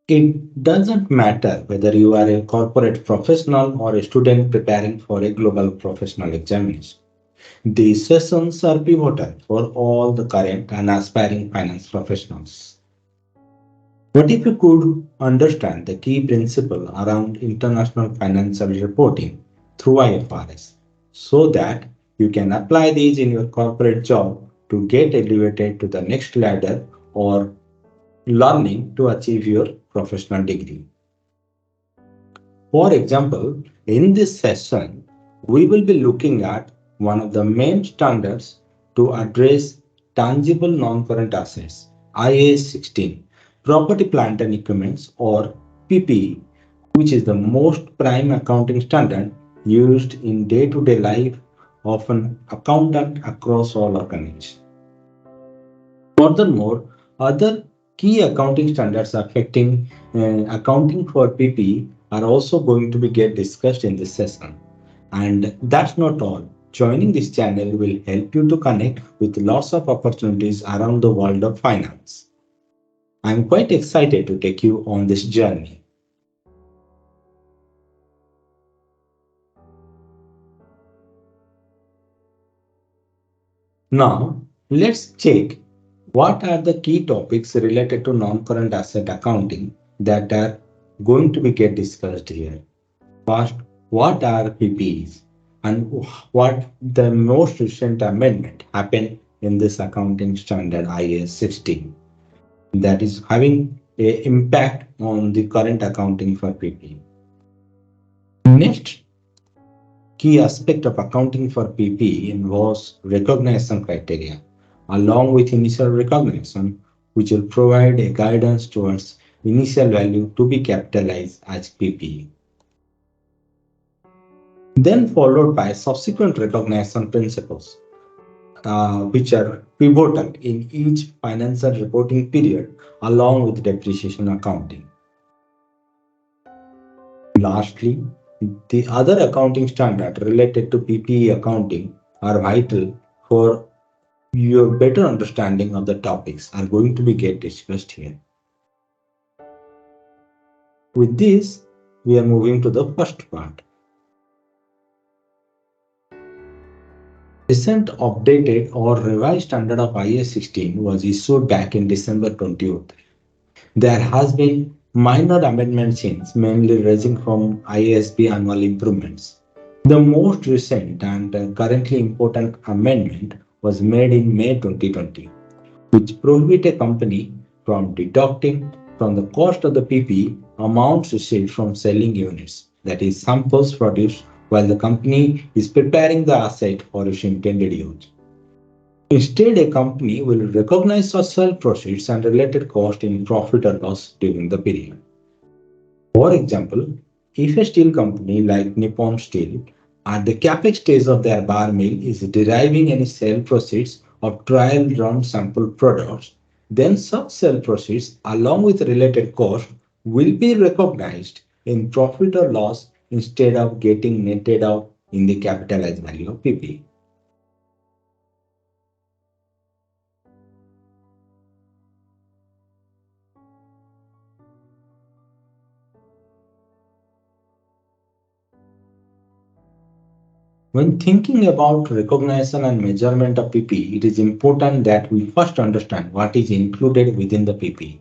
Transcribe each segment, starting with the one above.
It doesn't matter whether you are a corporate professional or a student preparing for a global professional examination. These sessions are pivotal for all the current and aspiring finance professionals. What if you could understand the key principle around international financial reporting through IFRS so that you can apply these in your corporate job to get elevated to the next ladder or learning to achieve your professional degree? For example, in this session, we will be looking at one of the main standards to address tangible non-current assets, IAS 16, property, plant and equipments or PPE, which is the most prime accounting standard used in day-to-day life of an accountant across all organizations. Furthermore, other key accounting standards affecting accounting for PPE are also going to be get discussed in this session. And that's not all. Joining this channel will help you to connect with lots of opportunities around the world of finance. I'm quite excited to take you on this journey. Now, let's check what are the key topics related to non-current asset accounting that are going to be get discussed here. First, what are PPEs and what the most recent amendment happened in this accounting standard IAS 16 that is having an impact on the current accounting for PPE. Next key aspect of accounting for PPE involves recognition criteria along with initial recognition, which will provide a guidance towards initial value to be capitalized as PPE. Then followed by subsequent recognition principles, which are pivotal in each financial reporting period along with depreciation accounting. Lastly, the other accounting standards related to PPE accounting are vital for your better understanding of the topics are going to be get discussed here. With this, we are moving to the first part. Recent updated or revised standard of IAS 16 was issued back in December 2020. There has been minor amendment since, mainly ranging from IASB annual improvements. The most recent and currently important amendment was made in May 2020, which prohibit a company from deducting from the cost of the PPE amounts received from selling units, that is, samples produced while the company is preparing the asset for its intended use. Instead, a company will recognize such sale proceeds and related cost in profit or loss during the period. For example, if a steel company like Nippon Steel at the capex stage of their bar mill is deriving any sale proceeds of trial run sample products, then such sale proceeds along with related cost will be recognized in profit or loss instead of getting netted out in the capitalized value of PPE. When thinking about recognition and measurement of PPE, it is important that we first understand what is included within the PPE.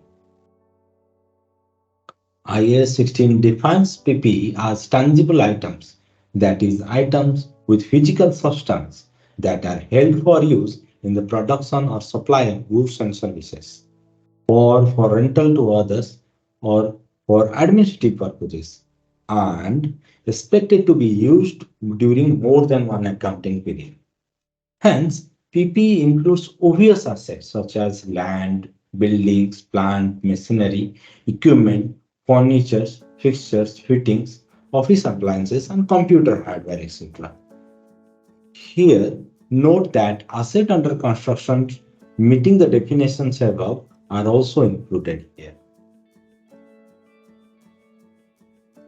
IAS 16 defines PPE as tangible items, that is, items with physical substance that are held for use in the production or supply of goods and services, or for rental to others, or for administrative purposes, and expected to be used during more than one accounting period. Hence, PPE includes obvious assets such as land, buildings, plant, machinery, equipment, furniture, fixtures, fittings, office appliances, and computer hardware, etc. Here, note that assets under construction meeting the definitions above are also included here.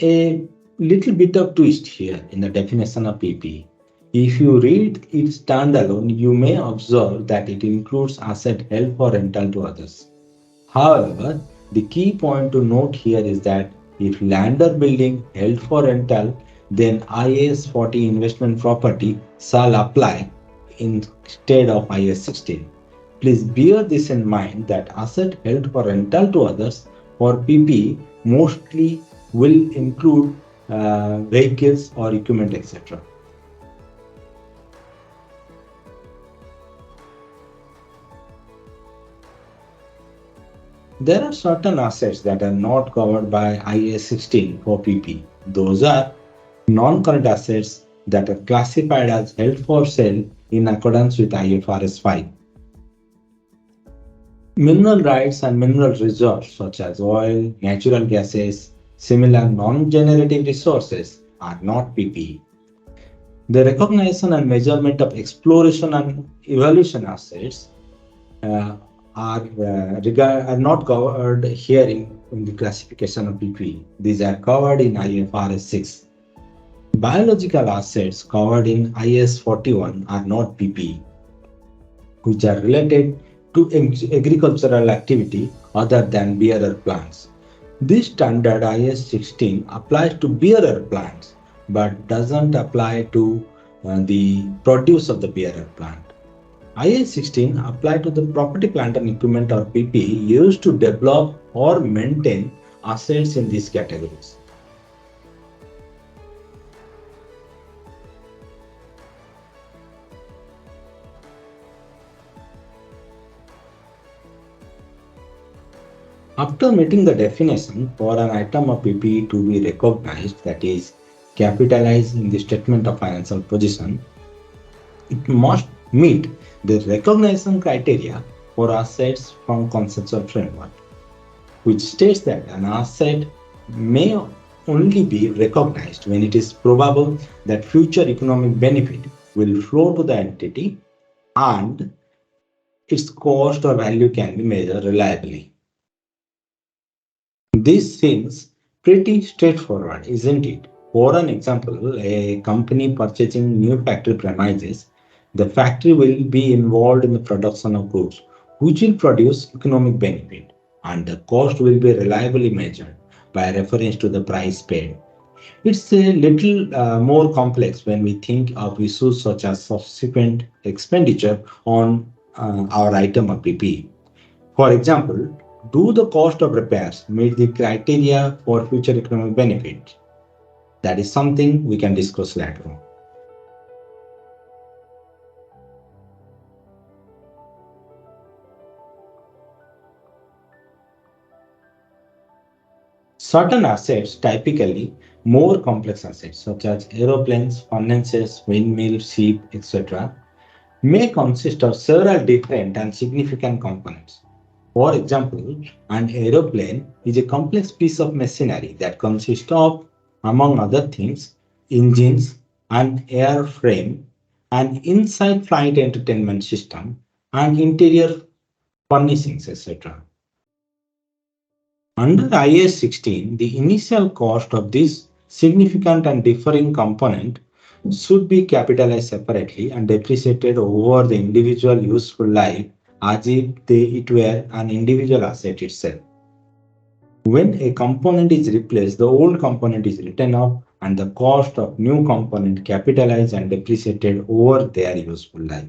A little bit of twist here in the definition of PPE. If you read it standalone, you may observe that it includes asset held for rental to others. However, The key point to note here is that if land or building held for rental, then IAS 40 investment property shall apply instead of IAS 16. Please bear this in mind that asset held for rental to others for PPE mostly will include vehicles or equipment, etc. There are certain assets that are not covered by IAS 16 for PP. Those are non-current assets that are classified as held for sale in accordance with IFRS 5. Mineral rights and mineral reserves such as oil, natural gases, similar non-generative resources are not PPE. The recognition and measurement of exploration and evaluation assets uh, are not covered here in the classification of PPE. These are covered in IFRS 6. Biological assets covered in IAS 41 are not PPE, which are related to agricultural activity other than bearer plants. This standard IAS 16 applies to bearer plants but doesn't apply to the produce of the bearer plant. IAS 16 apply to the property, plant and equipment or PPE used to develop or maintain assets in these categories. After meeting the definition for an item of PPE to be recognized, that is, capitalized in the statement of financial position, it must meet the recognition criteria for assets from conceptual framework, which states that an asset may only be recognized when it is probable that future economic benefit will flow to the entity and its cost or value can be measured reliably. This seems pretty straightforward, isn't it? For an example, a company purchasing new factory premises, the factory will be involved in the production of goods, which will produce economic benefit, and the cost will be reliably measured by reference to the price paid. It's a little more complex when we think of issues such as subsequent expenditure on our item of PPE. For example, do the cost of repairs meet the criteria for future economic benefit? That is something we can discuss later on. Certain assets, typically more complex assets such as aeroplanes, furnaces, windmills, ship, etc., may consist of several different and significant components. For example, an aeroplane is a complex piece of machinery that consists of, among other things, engines, an airframe, an inside flight entertainment system, and interior furnishings, etc. Under IAS 16, the initial cost of this significant and differing component should be capitalized separately and depreciated over the individual useful life as if it were an individual asset itself. When a component is replaced, the old component is written off and the cost of new component capitalized and depreciated over their useful life.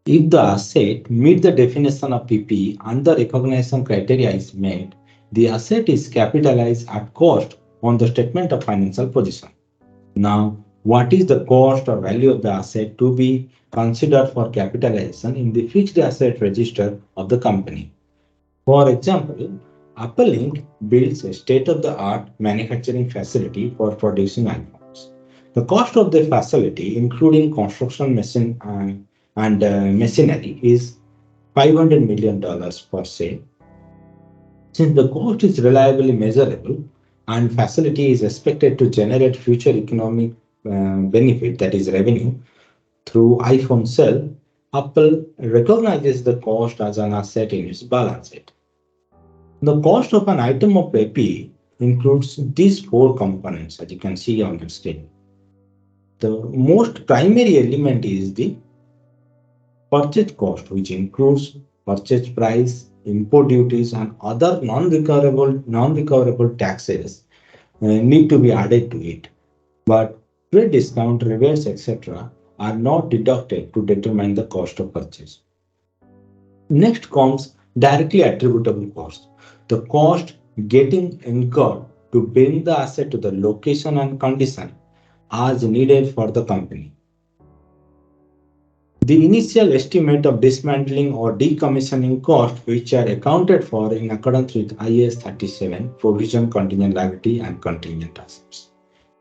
If the asset meets the definition of PPE and the recognition criteria is met, the asset is capitalized at cost on the statement of financial position. Now, what is the cost or value of the asset to be considered for capitalization in the fixed asset register of the company? For example, Apple Inc. builds a state-of-the-art manufacturing facility for producing iPhones. The cost of the facility, including construction machine and machinery, is $500 million per se. Since the cost is reliably measurable and facility is expected to generate future economic benefit, that is revenue, through iPhone sale, Apple recognizes the cost as an asset in its balance sheet. The cost of an item of PPE includes these four components, as you can see on the screen. The most primary element is the Purchase cost, which includes purchase price, import duties, and other non-recoverable taxes, need to be added to it. But trade discount, rebates, etc., are not deducted to determine the cost of purchase. Next comes directly attributable cost. The cost getting incurred to bring the asset to the location and condition as needed for the company. The initial estimate of dismantling or decommissioning cost, which are accounted for in accordance with IAS 37, provision, contingent liability, and contingent assets.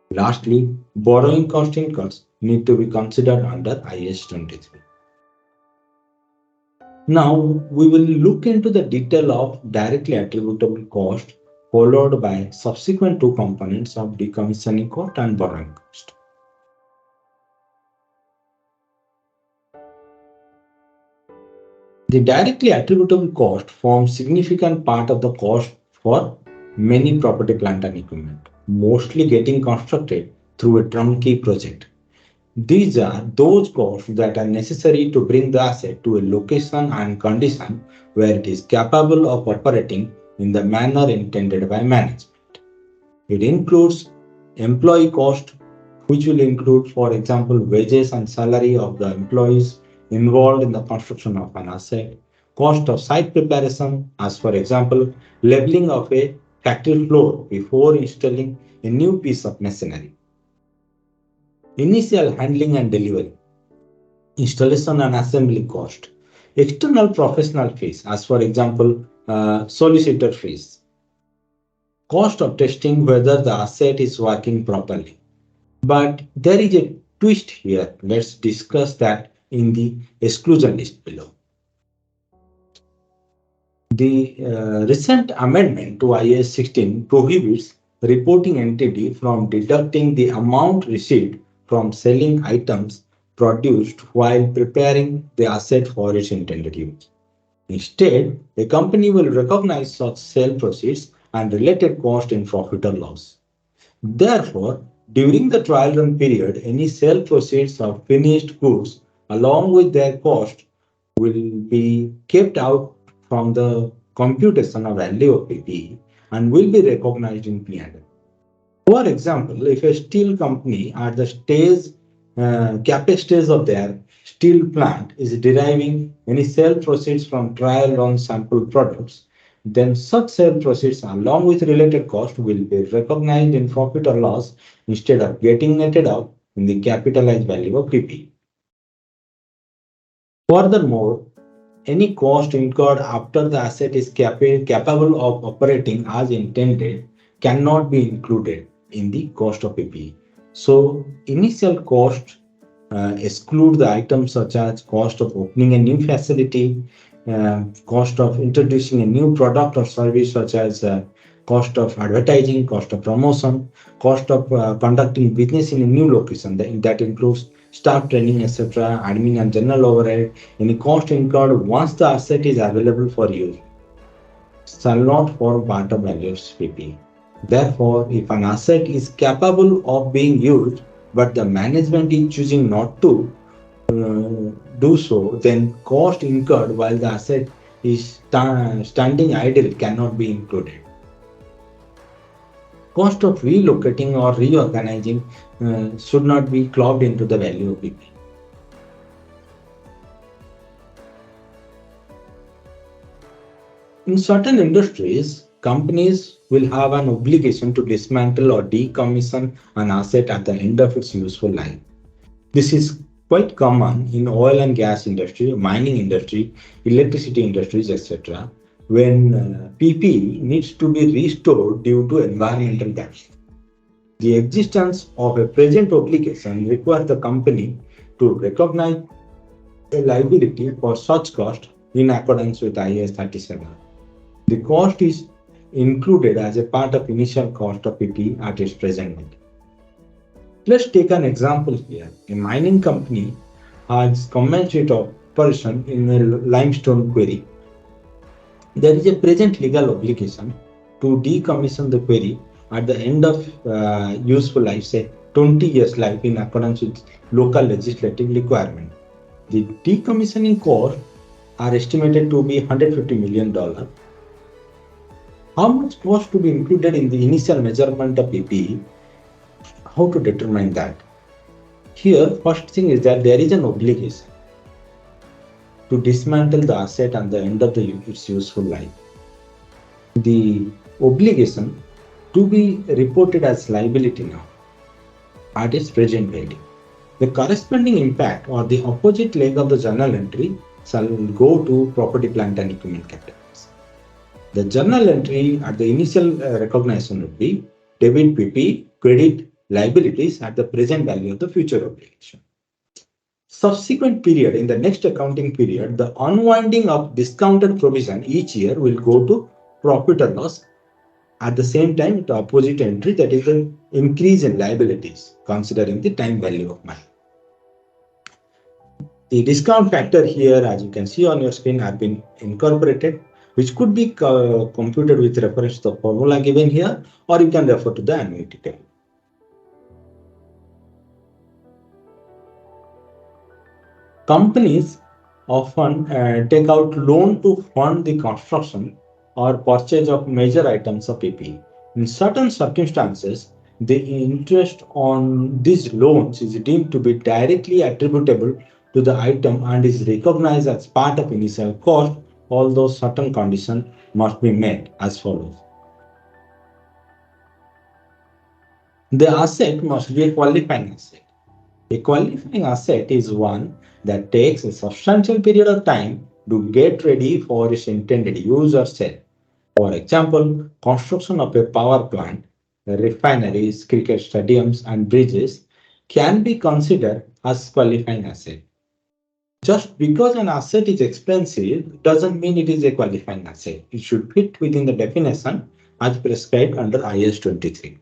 Lastly, borrowing cost incurred need to be considered under IAS 23. Now, we will look into the detail of directly attributable cost, followed by subsequent two components of decommissioning cost and borrowing cost. The directly attributable cost forms significant part of the cost for many property, plant, and equipment, mostly getting constructed through a turnkey project. These are those costs that are necessary to bring the asset to a location and condition where it is capable of operating in the manner intended by management. It includes employee cost, which will include, for example, wages and salary of the employees involved in the construction of an asset, cost of site preparation, as for example, leveling of a factory floor before installing a new piece of machinery, initial handling and delivery, installation and assembly cost, external professional fees, as for example, solicitor fees, cost of testing whether the asset is working properly. But there is a twist here. Let's discuss that in the exclusion list below. The recent amendment to IAS 16 prohibits reporting entity from deducting the amount received from selling items produced while preparing the asset for its intended use. Instead, a company will recognize such sale proceeds and related cost in profit or loss. Therefore, during the trial run period, any sale proceeds of finished goods along with their cost will be kept out from the computation of value of PPE and will be recognized in P&L. For example, if a steel company at the capex stage of their steel plant is deriving any sale proceeds from trial run sample products, then such sale proceeds along with related cost will be recognized in profit or loss instead of getting netted out in the capitalized value of PPE. Furthermore, any cost incurred after the asset is capable of operating as intended cannot be included in the cost of PPE. So, initial cost exclude the items such as cost of opening a new facility, cost of introducing a new product or service such as cost of advertising, cost of promotion, cost of conducting business in a new location. That includes staff training, etc., admin and general overhead, any cost incurred once the asset is available for use shall not form part of value of PPE. Therefore, if an asset is capable of being used, but the management is choosing not to do so, then cost incurred while the asset is standing idle cannot be included. Cost of relocating or reorganizing should not be clubbed into the value of PPE. In certain industries, companies will have an obligation to dismantle or decommission an asset at the end of its useful life. This is quite common in oil and gas industry, mining industry, electricity industries, etc., when PPE needs to be restored due to environmental damage. The existence of a present obligation requires the company to recognize a liability for such cost in accordance with IAS 37. The cost is included as a part of initial cost of PPE at its present value. Let's take an example here. A mining company has commenced its operation in a limestone quarry. There is a present legal obligation to decommission the quarry at the end of useful life, say 20 years life, in accordance with local legislative requirement. The decommissioning costs are estimated to be $150 million. How much cost to be included in the initial measurement of PPE? How to determine that? Here, first thing is that there is an obligation to dismantle the asset at the end of its useful life. The obligation to be reported as liability now at its present value. The corresponding impact or the opposite leg of the journal entry shall go to property, plant and equipment capitals. The journal entry at the initial recognition would be debit PP, credit liabilities at the present value of the future obligation. Subsequent period, in the next accounting period, the unwinding of discounted provision each year will go to profit or loss. At the same time, the opposite entry, that is an increase in liabilities, considering the time value of money. The discount factor here, as you can see on your screen, have been incorporated, which could be computed with reference to the formula given here, or you can refer to the annuity table. Companies often take out loan to fund the construction or purchase of major items of PPE. In certain circumstances, the interest on these loans is deemed to be directly attributable to the item and is recognized as part of initial cost, although certain conditions must be met as follows. The asset must be a qualifying asset. A qualifying asset is one that takes a substantial period of time to get ready for its intended use or sale. For example, construction of a power plant, refineries, cricket stadiums, and bridges can be considered as qualifying asset. Just because an asset is expensive doesn't mean it is a qualifying asset. It should fit within the definition as prescribed under IAS 23.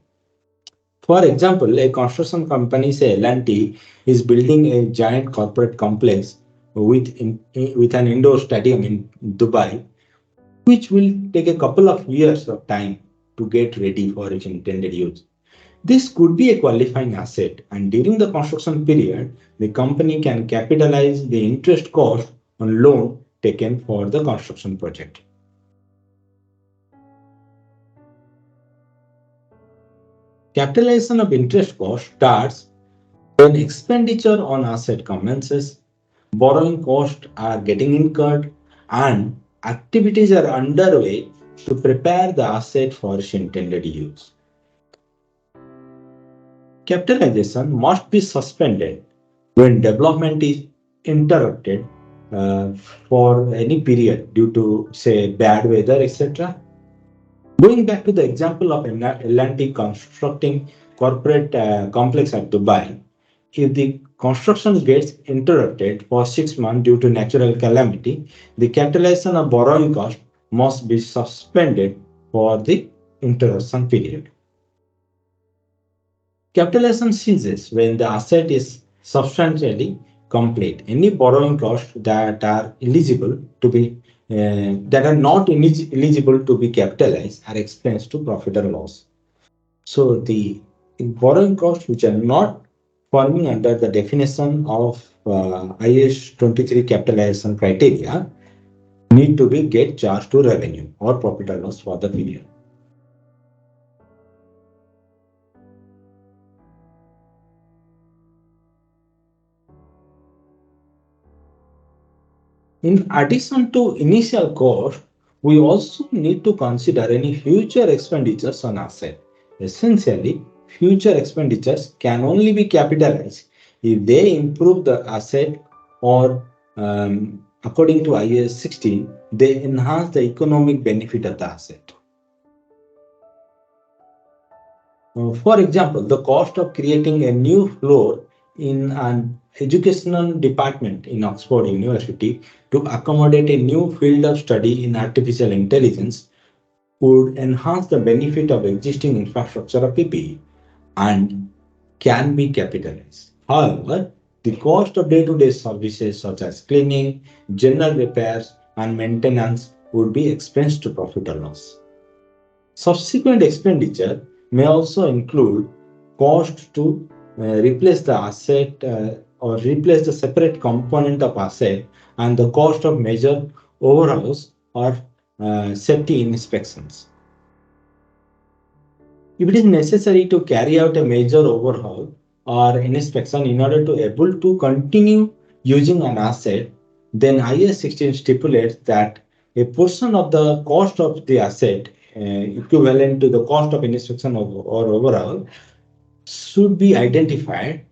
For example, a construction company, say L&T, is building a giant corporate complex with an indoor stadium in Dubai, which will take a couple of years of time to get ready for its intended use. This could be a qualifying asset, and during the construction period, the company can capitalize the interest cost on loan taken for the construction project. Capitalization of interest cost starts when expenditure on asset commences, borrowing costs are getting incurred, and activities are underway to prepare the asset for its intended use. Capitalization must be suspended when development is interrupted for any period due to, say, bad weather, etc. Going back to the example of L&T constructing corporate complex at Dubai, if the construction gets interrupted for 6 months due to natural calamity, the capitalization of borrowing cost must be suspended for the interruption period. Capitalization ceases when the asset is substantially complete. Any borrowing costs that are eligible to be that are not eligible to be capitalized are expensed to profit or loss. So the borrowing costs which are not falling under the definition of IAS 23 capitalization criteria need to be get charged to revenue or profit or loss for the period. In addition to initial cost, we also need to consider any future expenditures on asset. Essentially, future expenditures can only be capitalized if they improve the asset or according to IAS 16, they enhance the economic benefit of the asset. For example, the cost of creating a new floor in an educational department in Oxford University to accommodate a new field of study in artificial intelligence would enhance the benefit of existing infrastructure of PPE and can be capitalized. However, the cost of day-to-day services such as cleaning, general repairs, and maintenance would be expensed to profit or loss. Subsequent expenditure may also include cost to replace the asset or replace the separate component of asset and the cost of major overhauls or safety inspections. If it is necessary to carry out a major overhaul or inspection in order to able to continue using an asset, then IAS 16 stipulates that a portion of the cost of the asset equivalent to the cost of inspection or overhaul should be identified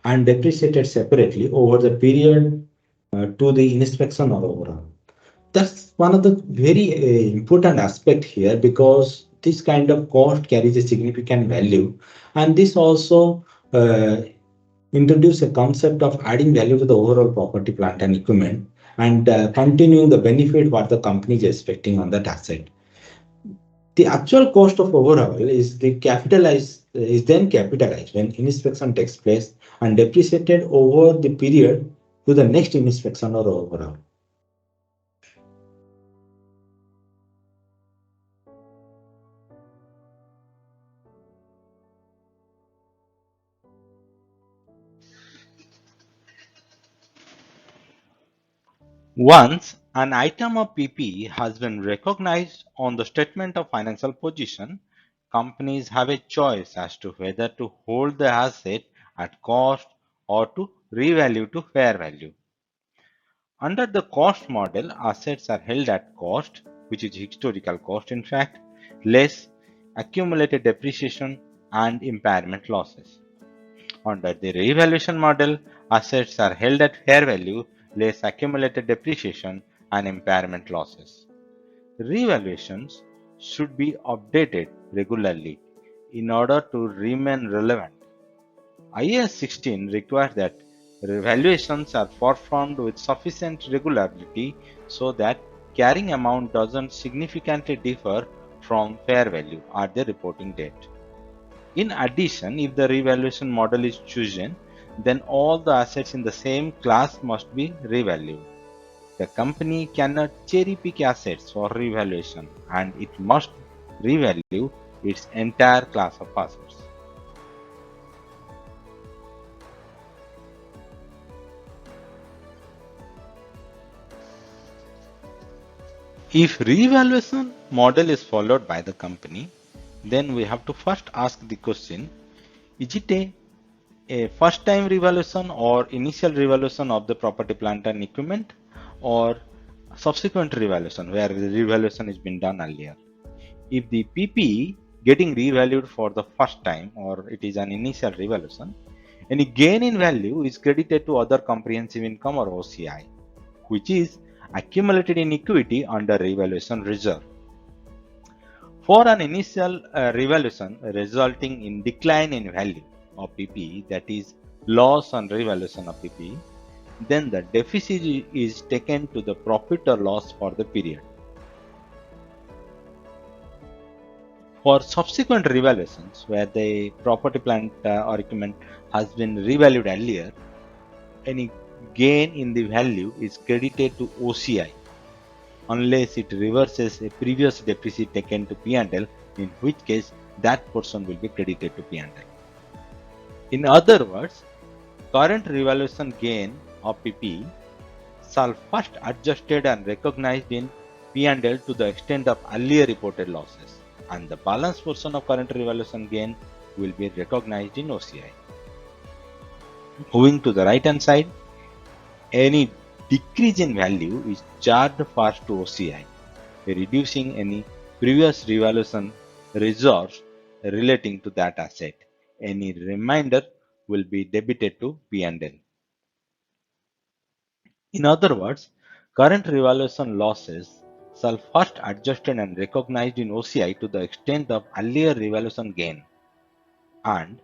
and depreciated separately over the period to the inspection or overhaul. That's one of the very important aspect here, because this kind of cost carries a significant value, and this also introduce a concept of adding value to the overall property, plant and equipment, and continuing the benefit what the company is expecting on that asset. The actual cost of overhaul is then capitalized when inspection takes place and depreciated over the period to the next inspection or overhaul. Once an item of PPE has been recognized on the statement of financial position, companies have a choice as to whether to hold the asset at cost or to revalue to fair value. Under the cost model, assets are held at cost, which is historical cost in fact, less accumulated depreciation and impairment losses. Under the revaluation model, assets are held at fair value, less accumulated depreciation and impairment losses. Revaluations should be updated regularly in order to remain relevant. IAS 16 requires that revaluations are performed with sufficient regularity so that carrying amount doesn't significantly differ from fair value at the reporting date. In addition, if the revaluation model is chosen, then all the assets in the same class must be revalued. The company cannot cherry pick assets for revaluation, and it must revalue its entire class of assets. If revaluation model is followed by the company, then we have to first ask the question, is it a first time revaluation or initial revaluation of the property, plant and equipment, or subsequent revaluation where the revaluation has been done earlier? If the PPE getting revalued for the first time or it is an initial revaluation, any gain in value is credited to other comprehensive income or OCI, which is accumulated in equity under revaluation reserve. For an initial revaluation resulting in decline in value of PPE, that is loss on revaluation of PPE, then the deficit is taken to the profit or loss for the period. For subsequent revaluations where the property, plant or equipment has been revalued earlier, any gain in the value is credited to OCI unless it reverses a previous deficit taken to P&L, in which case that portion will be credited to P&L. In other words, current revaluation gain of PPE shall first adjusted and recognized in P&L to the extent of earlier reported losses, and the balance portion of current revaluation gain will be recognized in OCI. Moving to the right hand side, any decrease in value is charged first to OCI, reducing any previous revaluation reserves relating to that asset. Any remainder will be debited to P&L. In other words, current revaluation losses shall first adjusted and recognized in OCI to the extent of earlier revaluation gain, and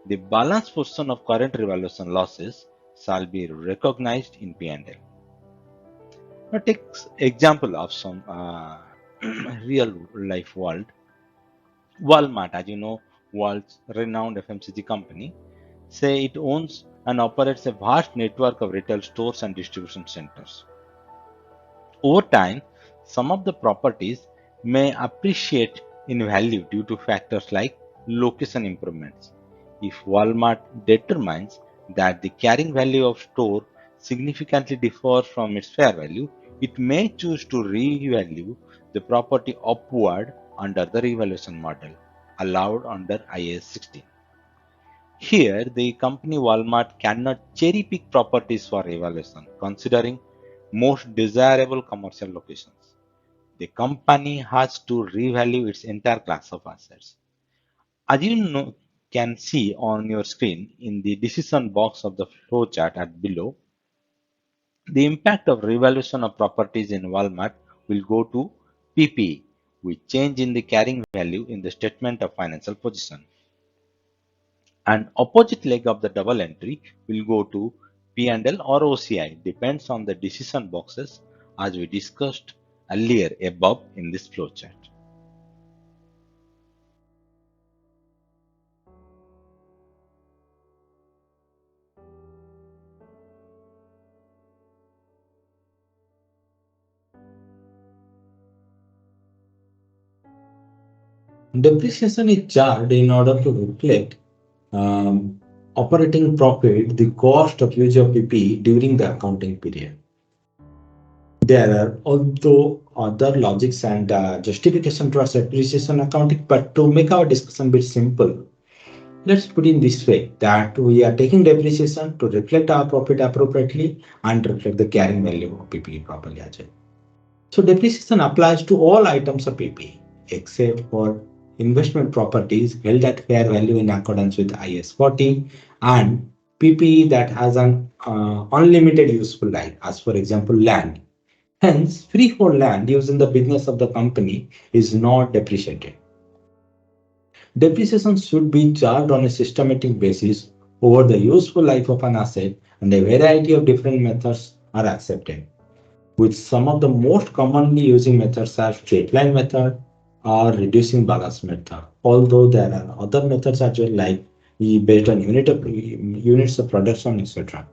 the balance portion of current revaluation losses shall be recognized in P&L. Now take example of some real life world. Walmart, as you know, world's renowned FMCG company, say it owns and operates a vast network of retail stores and distribution centers. Over time, some of the properties may appreciate in value due to factors like location improvements. If Walmart determines that the carrying value of store significantly differs from its fair value, it may choose to revalue the property upward under the revaluation model allowed under IAS 16. Here, the company Walmart cannot cherry pick properties for evaluation, considering most desirable commercial locations. The company has to revalue its entire class of assets. As you can see on your screen in the decision box of the flowchart at below, the impact of revaluation of properties in Walmart will go to PPE, with change in the carrying value in the statement of financial position. And opposite leg of the double entry will go to P&L or OCI, depends on the decision boxes as we discussed earlier above in this flowchart. Depreciation is charged in order to reflect um, operating profit, the cost of use of PPE during the accounting period. There are also other logics and justification to our depreciation accounting, but to make our discussion a bit simple, let's put in this way that we are taking depreciation to reflect our profit appropriately and reflect the carrying value of PPE properly as well. So depreciation applies to all items of PPE except for investment properties held at fair value in accordance with IAS 40 and PPE that has an unlimited useful life, as for example land. Hence, freehold land used in the business of the company is not depreciated. Depreciation should be charged on a systematic basis over the useful life of an asset, and a variety of different methods are accepted, with some of the most commonly using methods are straight line method or reducing balance method. Although there are other methods as well, like based on units of production, etc.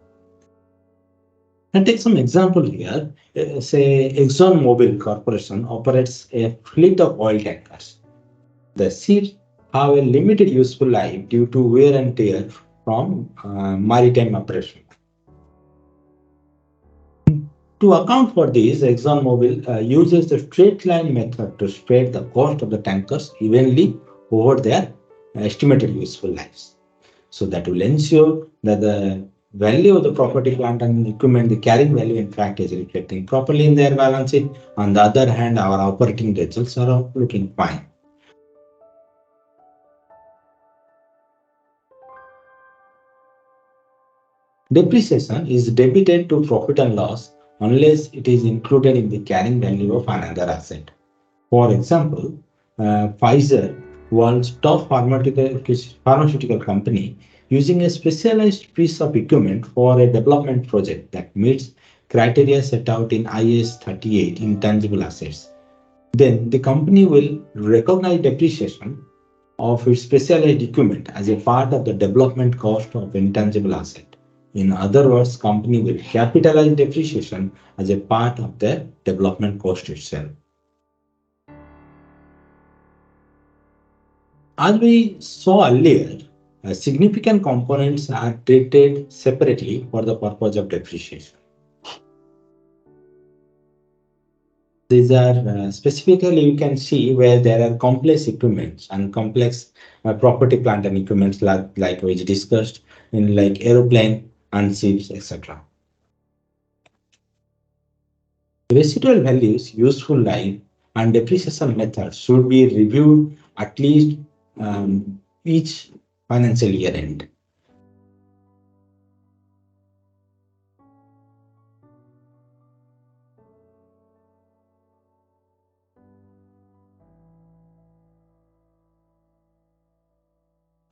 And take some example here. Say ExxonMobil Corporation operates a fleet of oil tankers. The ships have a limited useful life due to wear and tear from maritime operation. To account for this, ExxonMobil uses the straight line method to spread the cost of the tankers evenly over their estimated useful lives. So that will ensure that the value of the property, plant and equipment, the carrying value in fact is reflecting properly in their balance sheet. On the other hand, our operating results are looking fine. Depreciation is debited to profit and loss unless it is included in the carrying value of another asset. For example, Pfizer, world's top pharmaceutical company, using a specialized piece of equipment for a development project that meets criteria set out in IAS 38 intangible assets. Then the company will recognize depreciation of its specialized equipment as a part of the development cost of intangible asset. In other words, company will capitalize depreciation as a part of the development cost itself. As we saw earlier, significant components are treated separately for the purpose of depreciation. These are specifically you can see where there are complex equipments and complex property, plant and equipments like we discussed in like aeroplane and ships, etc. Residual values, useful life, and depreciation methods should be reviewed at least each financial year end.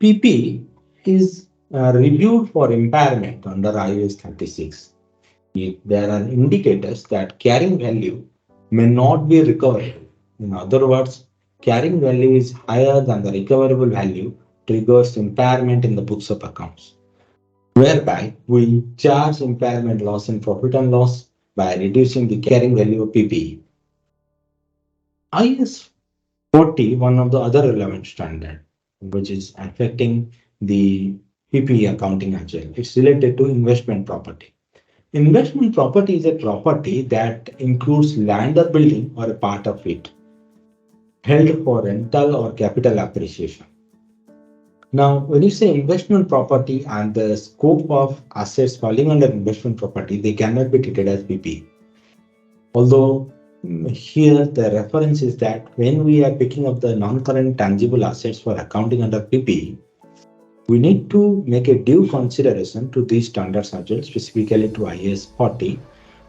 PP is reviewed for impairment under IAS 36. If there are indicators that carrying value may not be recoverable, in other words, carrying value is higher than the recoverable value, triggers impairment in the books of accounts, whereby we charge impairment loss in profit and loss by reducing the carrying value of PPE. IAS 40, one of the other relevant standard, which is affecting the PPE accounting as well. It's related to investment property. Investment property is a property that includes land or building or a part of it held for rental or capital appreciation. Now, when you say investment property and the scope of assets falling under investment property, they cannot be treated as PPE. Although here the reference is that when we are picking up the non-current tangible assets for accounting under PPE, we need to make a due consideration to these standards as well, specifically to IAS 40,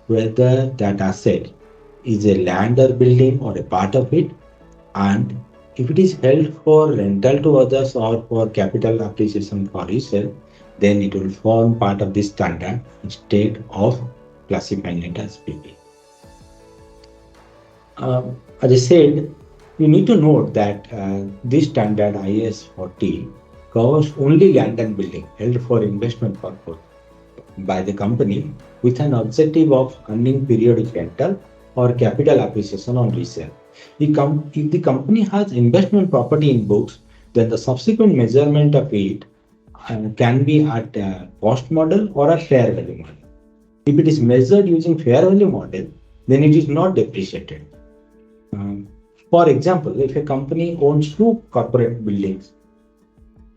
whether that asset is a land or building or a part of it, and if it is held for rental to others or for capital appreciation for resale, then it will form part of this standard instead of classifying it as PP. As I said, you need to note that this standard IAS 40 covers only land and building held for investment purpose by the company with an objective of earning periodic rental or capital appreciation on resale. If the company has investment property in books, then the subsequent measurement of it can be at a cost model or a fair value model. If it is measured using fair value model, then it is not depreciated. For example, if a company owns two corporate buildings,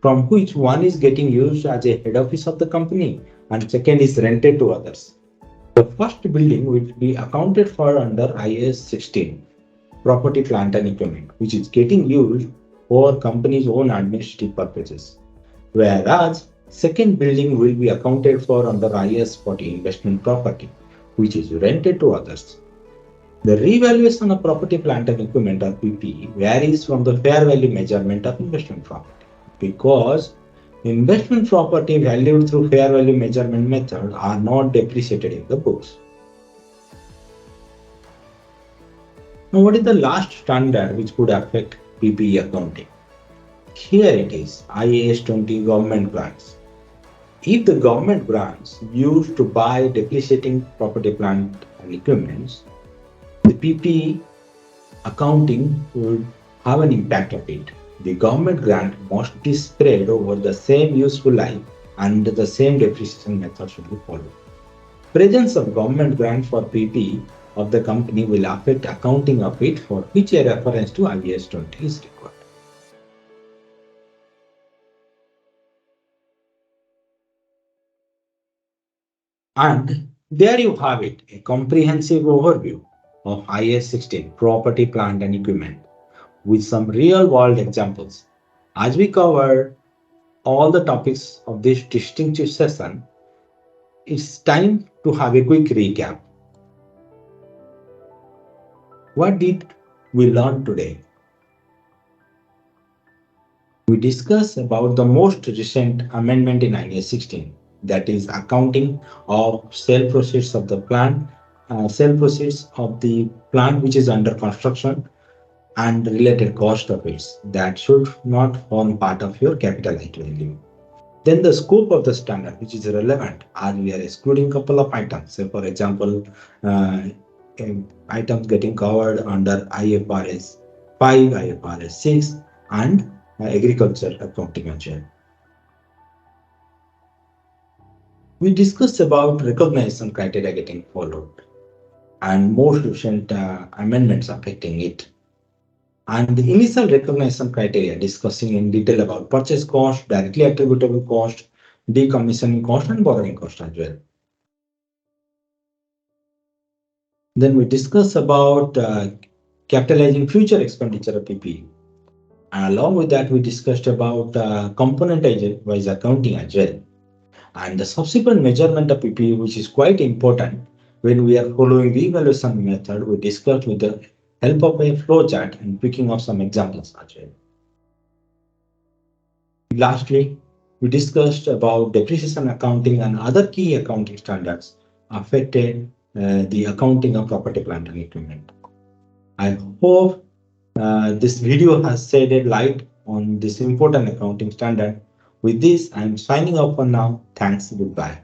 from which one is getting used as a head office of the company and second is rented to others, the first building will be accounted for under IAS 16, property, plant and equipment, which is getting used for company's own administrative purposes. Whereas second building will be accounted for under IAS 40, investment property, which is rented to others. The revaluation of property, plant and equipment or PPE varies from the fair value measurement of investment property, because investment property valued through fair value measurement method are not depreciated in the books. Now, what is the last standard which could affect PPE accounting? Here it is, IAS 20 government grants. If the government grants used to buy depreciating property, plant and equipment, the PPE accounting would have an impact of it. The government grant must be spread over the same useful life and the same depreciation method should be followed. Presence of government grant for PPE of the company will affect accounting of it, for which a reference to IAS 20 is required. And there you have it, a comprehensive overview of IAS 16, property, plant and equipment, with some real world examples. As we covered all the topics of this distinctive session, it's time to have a quick recap. What did we learn today? We discussed about the most recent amendment in IAS 16, that is accounting of sale proceeds of the plant, sale proceeds of the plant which is under construction and related cost of it that should not form part of your capitalized value. Then the scope of the standard, which is relevant as we are excluding couple of items. Say for example, items getting covered under IFRS 5, IFRS 6 and agriculture accounting as well. We discussed about recognition criteria getting followed and most recent amendments affecting it. And the initial recognition criteria discussing in detail about purchase cost, directly attributable cost, decommissioning cost and borrowing cost as well. Then we discuss about capitalizing future expenditure of PPE. And along with that, we discussed about component-wise accounting as well. And the subsequent measurement of PPE, which is quite important when we are following the evaluation method, we discussed with the help of a flowchart and picking up some examples as well. Lastly, we discussed about depreciation accounting and other key accounting standards affected the accounting of property, plant and equipment. I hope this video has shed light on this important accounting standard. With this, I am signing off for now. Thanks. Goodbye.